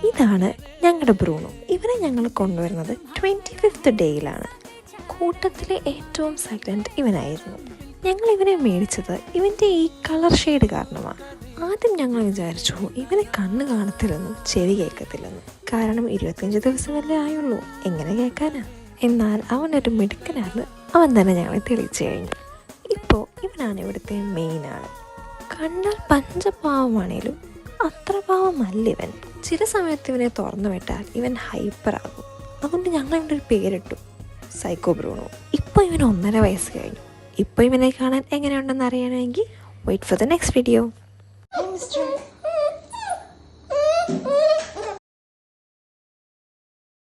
ഇതാണ് ഞങ്ങളുടെ ബ്രൂണോ. ഇവരെ ഞങ്ങൾ കൊണ്ടുവരുന്നത് 25th ഡേയിലാണ്. കൂട്ടത്തിലെ ഏറ്റവും സൈലൻറ്റ് ഇവനായിരുന്നു. ഞങ്ങൾ ഇവനെ മേടിച്ചത് ഇവൻ്റെ ഈ കളർ ഷെയ്ഡ് കാരണമാണ്. ആദ്യം ഞങ്ങൾ വിചാരിച്ചു ഇവന് കണ്ണ് കാണത്തില്ലെന്നും ചെവി കേൾക്കത്തില്ലെന്നും. കാരണം 25 ദിവസമല്ലേ ആയുള്ളൂ, എങ്ങനെ കേൾക്കാനാ? എന്നാൽ അവനൊരു മിടുക്കനാണ്. അവൻ തന്നെ ഞങ്ങളെ തെളിയിച്ചു കഴിഞ്ഞു. ഇപ്പോൾ ഇവനാണ് ഇവിടുത്തെ മെയിൻ ആൾ. കണ്ടാൽ പഞ്ചപാവമാണേലും അത്ര പാവമല്ല ഇവൻ. ചില സമയത്ത് ഇവനെ തുറന്നു വിട്ടാൽ ഇവൻ ഹൈപ്പറാകും. അതുകൊണ്ട് ഞങ്ങൾ ഇവിടെ ഒരു പേരിട്ടു, സൈക്കോ ബ്രൂണോ. ഇപ്പോൾ ഇവന് 1.5 വയസ്സ് കഴിഞ്ഞു. ഇപ്പോൾ ഇവനെ കാണാൻ എങ്ങനെയുണ്ടെന്ന് അറിയണമെങ്കിൽ wait for the next video.